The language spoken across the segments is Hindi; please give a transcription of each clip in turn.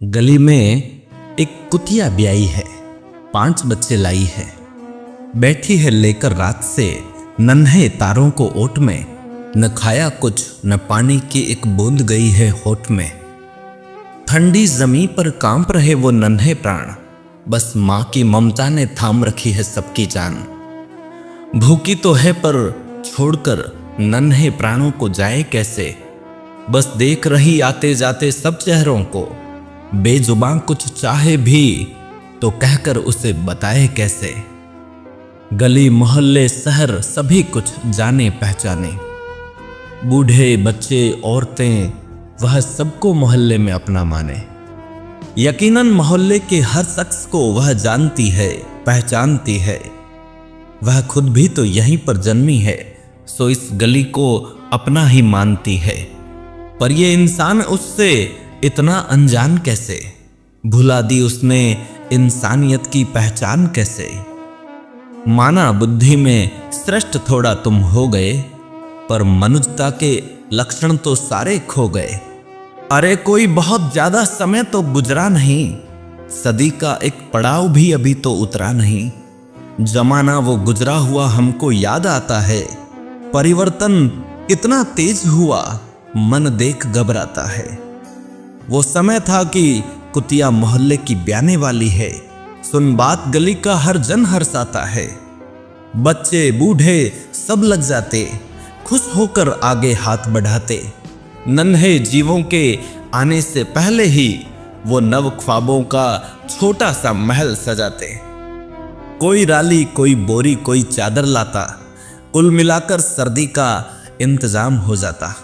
गली में एक कुतिया ब्याई है, 5 बच्चे लाई है। बैठी है लेकर रात से नन्हे तारों को ओट में। न खाया कुछ न पानी की एक बूंद गई है होठ में। ठंडी जमीन पर कांप रहे वो नन्हे प्राण, बस माँ की ममता ने थाम रखी है सबकी जान। भूखी तो है पर छोड़कर नन्हे प्राणों को जाए कैसे। बस देख रही आते जाते सब चेहरों को, बेजुबान कुछ चाहे भी तो कहकर उसे बताए कैसे। गली मोहल्ले शहर सभी कुछ जाने पहचाने, बूढ़े बच्चे औरतें वह सबको मोहल्ले में अपना माने। यकीनन मोहल्ले के हर शख्स को वह जानती है पहचानती है। वह खुद भी तो यहीं पर जन्मी है, सो इस गली को अपना ही मानती है। पर ये इंसान उससे इतना अनजान कैसे, भुला दी उसने इंसानियत की पहचान कैसे। माना बुद्धि में श्रेष्ठ थोड़ा तुम हो गए, पर मनुष्यता के लक्षण तो सारे खो गए। अरे कोई बहुत ज्यादा समय तो गुजरा नहीं, सदी का एक पड़ाव भी अभी तो उतरा नहीं। जमाना वो गुजरा हुआ हमको याद आता है, परिवर्तन कितना तेज हुआ मन देख घबराता है। वो समय था कि कुतिया मोहल्ले की ब्याने वाली है, सुन बात गली का हर जन हर्षाता है। बच्चे बूढ़े सब लग जाते, खुश होकर आगे हाथ बढ़ाते। नन्हे जीवों के आने से पहले ही वो नव ख्वाबों का छोटा सा महल सजाते। कोई राली कोई बोरी कोई चादर लाता, कुल मिलाकर सर्दी का इंतजाम हो जाता।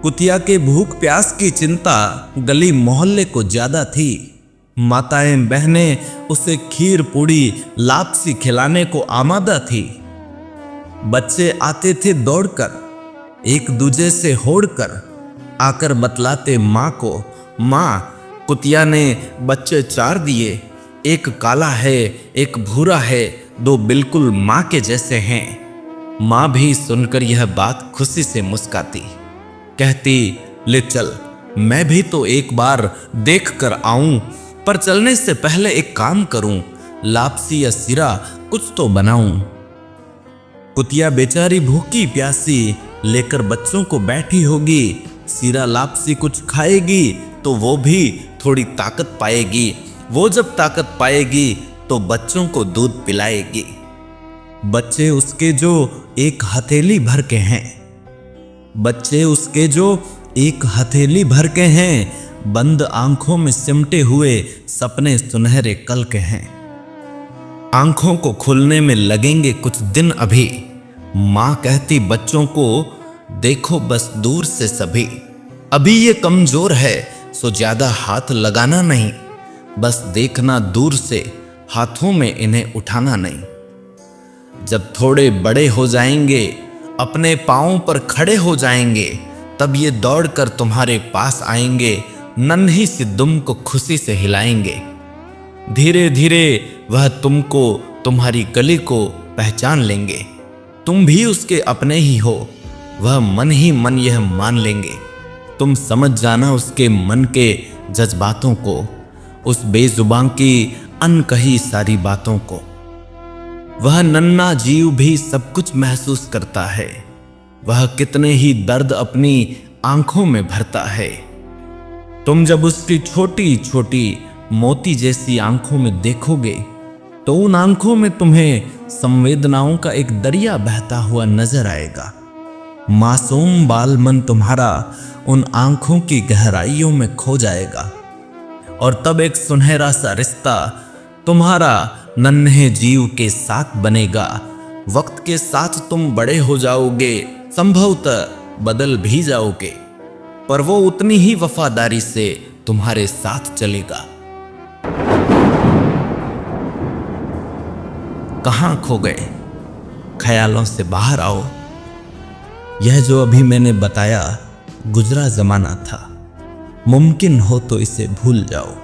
कुतिया के भूख प्यास की चिंता गली मोहल्ले को ज्यादा थी। माताएं बहनें उसे खीर पूड़ी लापसी खिलाने को आमादा थी। बच्चे आते थे दौड़कर, एक दूजे से होड़कर, आकर बतलाते माँ को, माँ कुतिया ने बच्चे 4 दिए, एक काला है एक भूरा है, 2 बिल्कुल माँ के जैसे हैं। माँ भी सुनकर यह बात खुशी से मुस्काती, कहती ले चल मैं भी तो एक बार देख कर आऊं, पर चलने से पहले एक काम करूं, लापसी या सिरा कुछ तो बनाऊं। कुतिया बेचारी भूखी प्यासी लेकर बच्चों को बैठी होगी। सिरा लापसी कुछ खाएगी तो वो भी थोड़ी ताकत पाएगी। वो जब ताकत पाएगी तो बच्चों को दूध पिलाएगी। बच्चे उसके जो एक हथेली भर के हैं, बच्चे उसके जो एक हथेली भर के हैं, बंद आंखों में सिमटे हुए सपने सुनहरे कल के हैं। आंखों को खुलने में लगेंगे कुछ दिन अभी। माँ कहती बच्चों को देखो बस दूर से सभी। अभी ये कमजोर है सो ज्यादा हाथ लगाना नहीं, बस देखना दूर से, हाथों में इन्हें उठाना नहीं। जब थोड़े बड़े हो जाएंगे, अपने पांवों पर खड़े हो जाएंगे, तब ये दौड़कर तुम्हारे पास आएंगे, नन्ही सी दुम को खुशी से हिलाएंगे। धीरे धीरे वह तुमको तुम्हारी गली को पहचान लेंगे। तुम भी उसके अपने ही हो, वह मन ही मन यह मान लेंगे। तुम समझ जाना उसके मन के जज्बातों को, उस बेजुबान की अनकही सारी बातों को। वह नन्हा जीव भी सब कुछ महसूस करता है। वह कितने ही दर्द अपनी आंखों में भरता है। तुम जब उसकी छोटी छोटी मोती जैसी आंखों में देखोगे तो उन आंखों में तुम्हें संवेदनाओं का एक दरिया बहता हुआ नजर आएगा। मासूम बाल मन तुम्हारा उन आंखों की गहराइयों में खो जाएगा, और तब एक सुनहरा सा रिश्ता तुम्हारा नन्हे जीव के साथ बनेगा। वक्त के साथ तुम बड़े हो जाओगे, संभवतः बदल भी जाओगे, पर वो उतनी ही वफादारी से तुम्हारे साथ चलेगा। कहां खो गए? ख्यालों से बाहर आओ। यह जो अभी मैंने बताया गुजरा जमाना था, मुमकिन हो तो इसे भूल जाओ।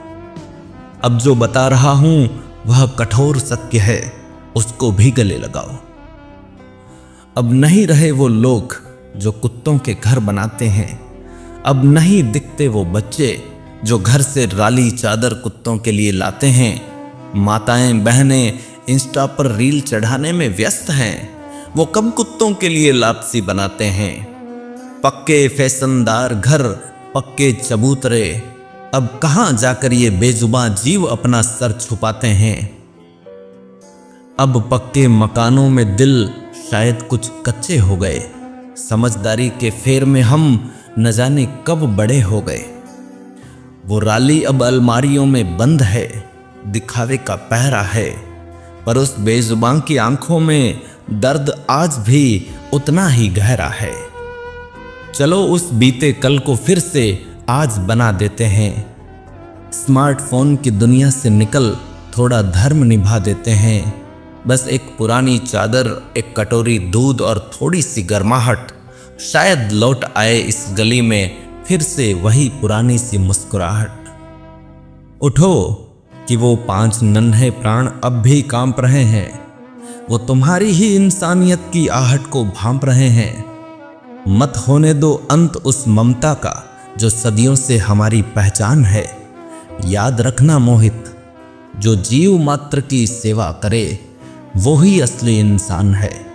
अब जो बता रहा हूं वह कठोर सत्य है, उसको भी गले लगाओ। अब नहीं रहे वो लोग जो कुत्तों के घर बनाते हैं, अब नहीं दिखते वो बच्चे जो घर से राली चादर कुत्तों के लिए लाते हैं। माताएं बहनें इंस्टा पर रील चढ़ाने में व्यस्त हैं, वो कब कुत्तों के लिए लापसी बनाते हैं। पक्के फैशनदार घर, पक्के चबूतरे, अब कहां जाकर ये बेजुबान जीव अपना सर छुपाते हैं। अब पक्के मकानों में दिल शायद कुछ कच्चे हो गए, समझदारी के फेर में हम न जाने कब बड़े हो गए। वो राली अब अलमारियों में बंद है, दिखावे का पहरा है, पर उस बेजुबान की आंखों में दर्द आज भी उतना ही गहरा है। चलो उस बीते कल को फिर से आज बना देते हैं। स्मार्टफोन की दुनिया से निकल थोड़ा धर्म निभा देते हैं। बस एक पुरानी चादर, एक कटोरी दूध और थोड़ी सी गर्माहट, शायद लौट आए इस गली में फिर से वही पुरानी सी मुस्कुराहट। उठो कि वो 5 नन्हे प्राण अब भी कांप रहे हैं, वो तुम्हारी ही इंसानियत की आहट को भांप रहे हैं। मत होने दो अंत उस ममता का जो सदियों से हमारी पहचान है। याद रखना मोहित, जो जीव मात्र की सेवा करे वो ही असली इंसान है।